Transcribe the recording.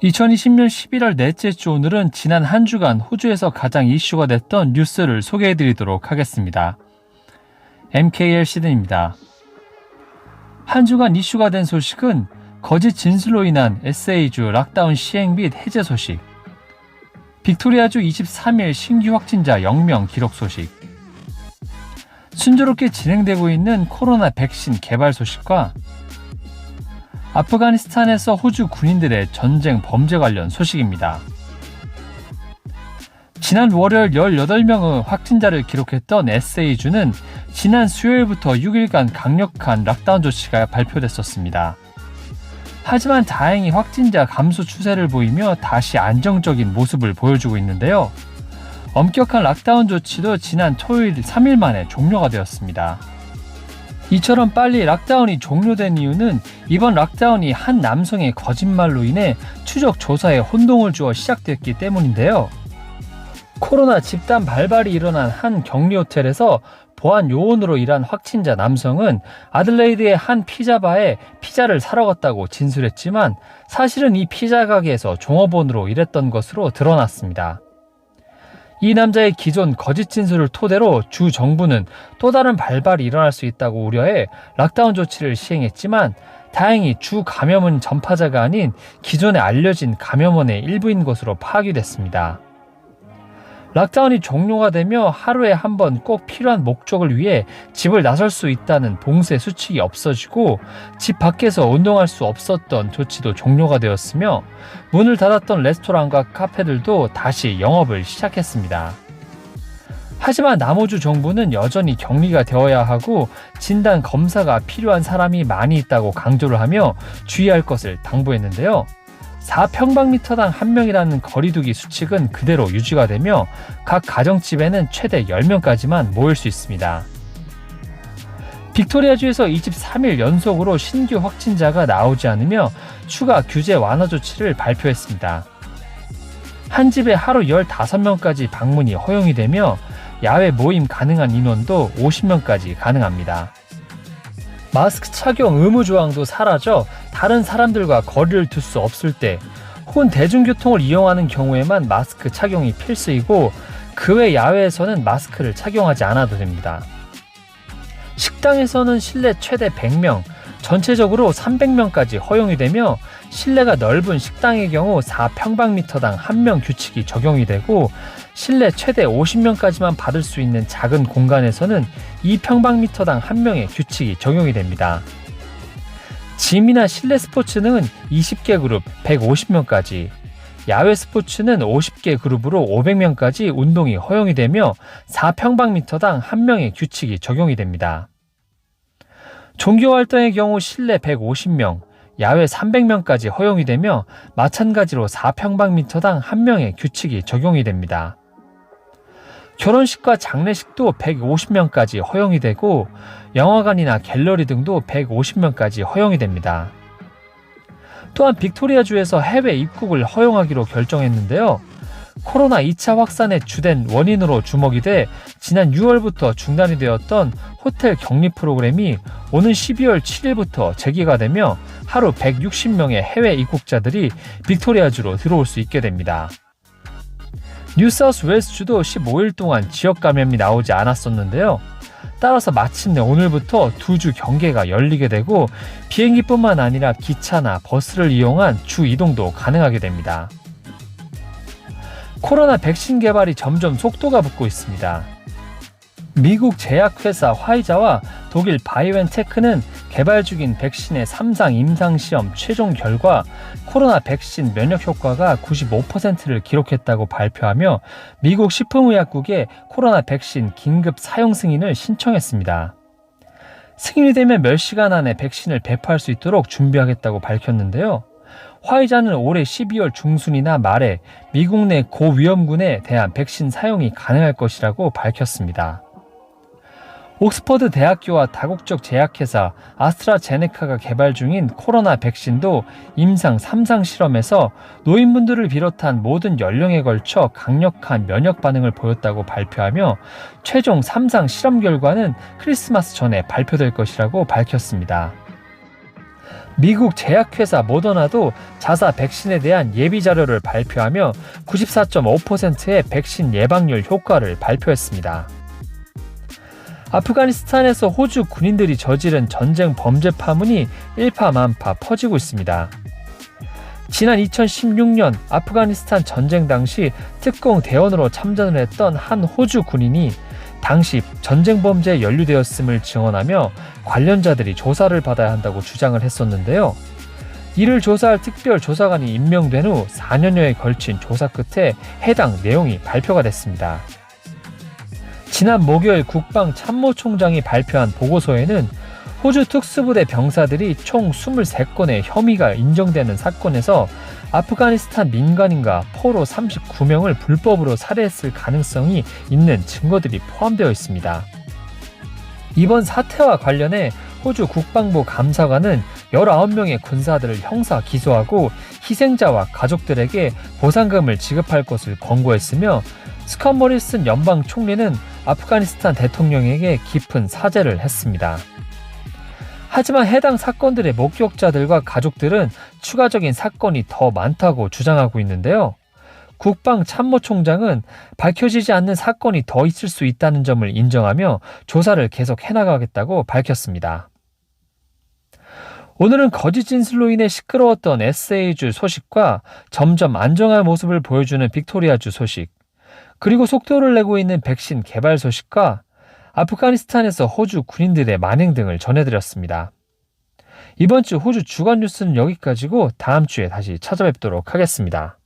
2020년 11월 넷째 주 오늘은 지난 한 주간 호주에서 가장 이슈가 됐던 뉴스를 소개해드리도록 하겠습니다. MKL 시즌입니다. 한 주간 이슈가 된 소식은 거짓 진술로 인한 SA주 락다운 시행 및 해제 소식, 빅토리아주 23일 신규 확진자 0명 기록 소식, 순조롭게 진행되고 있는 코로나 백신 개발 소식과 아프가니스탄에서 호주 군인들의 전쟁 범죄 관련 소식입니다. 지난 월요일 18명의 확진자를 기록했던 SA주는 지난 수요일부터 6일간 강력한 락다운 조치가 발표됐었습니다. 하지만 다행히 확진자 감소 추세를 보이며 다시 안정적인 모습을 보여주고 있는데요. 엄격한 락다운 조치도 지난 토요일 3일 만에 종료가 되었습니다. 이처럼 빨리 락다운이 종료된 이유는 이번 락다운이 한 남성의 거짓말로 인해 추적 조사에 혼동을 주어 시작됐기 때문인데요. 코로나 집단 발발이 일어난 한 격리 호텔에서 보안 요원으로 일한 확진자 남성은 아들레이드의 한 피자바에 피자를 사러 갔다고 진술했지만 사실은 이 피자 가게에서 종업원으로 일했던 것으로 드러났습니다. 이 남자의 기존 거짓 진술을 토대로 주 정부는 또 다른 발발이 일어날 수 있다고 우려해 락다운 조치를 시행했지만 다행히 주 감염은 전파자가 아닌 기존에 알려진 감염원의 일부인 것으로 파악이 됐습니다. 락다운이 종료가 되며 하루에 한 번 꼭 필요한 목적을 위해 집을 나설 수 있다는 봉쇄 수칙이 없어지고 집 밖에서 운동할 수 없었던 조치도 종료가 되었으며 문을 닫았던 레스토랑과 카페들도 다시 영업을 시작했습니다. 하지만 남호주 정부는 여전히 격리가 되어야 하고 진단 검사가 필요한 사람이 많이 있다고 강조를 하며 주의할 것을 당부했는데요. 4평방미터당 1명이라는 거리두기 수칙은 그대로 유지가 되며 각 가정집에는 최대 10명까지만 모일 수 있습니다. 빅토리아주에서 23일 연속으로 신규 확진자가 나오지 않으며 추가 규제 완화 조치를 발표했습니다. 한 집에 하루 15명까지 방문이 허용이 되며 야외 모임 가능한 인원도 50명까지 가능합니다. 마스크 착용 의무 조항도 사라져 다른 사람들과 거리를 둘 수 없을 때 혹은 대중교통을 이용하는 경우에만 마스크 착용이 필수이고 그 외 야외에서는 마스크를 착용하지 않아도 됩니다. 식당에서는 실내 최대 100명, 전체적으로 300명까지 허용이 되며 실내가 넓은 식당의 경우 4평방미터당 1명 규칙이 적용이 되고 실내 최대 50명까지만 받을 수 있는 작은 공간에서는 2평방미터당 1명의 규칙이 적용이 됩니다. 짐이나 실내 스포츠는 20개 그룹 150명까지, 야외 스포츠는 50개 그룹으로 500명까지 운동이 허용이 되며 4평방미터당 1명의 규칙이 적용이 됩니다. 종교활동의 경우 실내 150명, 야외 300명까지 허용이 되며 마찬가지로 4평방미터당 1명의 규칙이 적용이 됩니다. 결혼식과 장례식도 150명까지 허용이 되고 영화관이나 갤러리 등도 150명까지 허용이 됩니다. 또한 빅토리아주에서 해외 입국을 허용하기로 결정했는데요. 코로나 2차 확산의 주된 원인으로 주목이 돼 지난 6월부터 중단이 되었던 호텔 격리 프로그램이 오는 12월 7일부터 재개가 되며 하루 160명의 해외 입국자들이 빅토리아주로 들어올 수 있게 됩니다. 뉴사우스 웨일스주도 15일 동안 지역 감염이 나오지 않았었는데요. 따라서 마침내 오늘부터 2주 경계가 열리게 되고 비행기뿐만 아니라 기차나 버스를 이용한 주 이동도 가능하게 됩니다. 코로나 백신 개발이 점점 속도가 붙고 있습니다. 미국 제약회사 화이자와 독일 바이오엔테크는 개발 중인 백신의 3상 임상시험 최종 결과 코로나 백신 면역 효과가 95%를 기록했다고 발표하며 미국 식품의약국에 코로나 백신 긴급 사용 승인을 신청했습니다. 승인이 되면 몇 시간 안에 백신을 배포할 수 있도록 준비하겠다고 밝혔는데요. 화이자는 올해 12월 중순이나 말에 미국 내 고위험군에 대한 백신 사용이 가능할 것이라고 밝혔습니다. 옥스퍼드 대학교와 다국적 제약회사 아스트라제네카가 개발 중인 코로나 백신도 임상 3상 실험에서 노인분들을 비롯한 모든 연령에 걸쳐 강력한 면역 반응을 보였다고 발표하며 최종 3상 실험 결과는 크리스마스 전에 발표될 것이라고 밝혔습니다. 미국 제약회사 모더나도 자사 백신에 대한 예비 자료를 발표하며 94.5%의 백신 예방률 효과를 발표했습니다. 아프가니스탄에서 호주 군인들이 저지른 전쟁 범죄 파문이 일파만파 퍼지고 있습니다. 지난 2016년 아프가니스탄 전쟁 당시 특공 대원으로 참전을 했던 한 호주 군인이 당시 전쟁 범죄에 연루되었음을 증언하며 관련자들이 조사를 받아야 한다고 주장을 했었는데요. 이를 조사할 특별조사관이 임명된 후 4년여에 걸친 조사 끝에 해당 내용이 발표가 됐습니다. 지난 목요일 국방참모총장이 발표한 보고서에는 호주 특수부대 병사들이 총 23건의 혐의가 인정되는 사건에서 아프가니스탄 민간인과 포로 39명을 불법으로 살해했을 가능성이 있는 증거들이 포함되어 있습니다. 이번 사태와 관련해 호주 국방부 감사관은 19명의 군사들을 형사 기소하고 희생자와 가족들에게 보상금을 지급할 것을 권고했으며 스캇 모리슨 연방 총리는 아프가니스탄 대통령에게 깊은 사죄를 했습니다. 하지만 해당 사건들의 목격자들과 가족들은 추가적인 사건이 더 많다고 주장하고 있는데요. 국방참모총장은 밝혀지지 않는 사건이 더 있을 수 있다는 점을 인정하며 조사를 계속 해나가겠다고 밝혔습니다. 오늘은 거짓 진술로 인해 시끄러웠던 SA주 소식과 점점 안정할 모습을 보여주는 빅토리아주 소식, 그리고 속도를 내고 있는 백신 개발 소식과 아프가니스탄에서 호주 군인들의 만행 등을 전해드렸습니다. 이번 주 호주 주간 뉴스는 여기까지고 다음 주에 다시 찾아뵙도록 하겠습니다.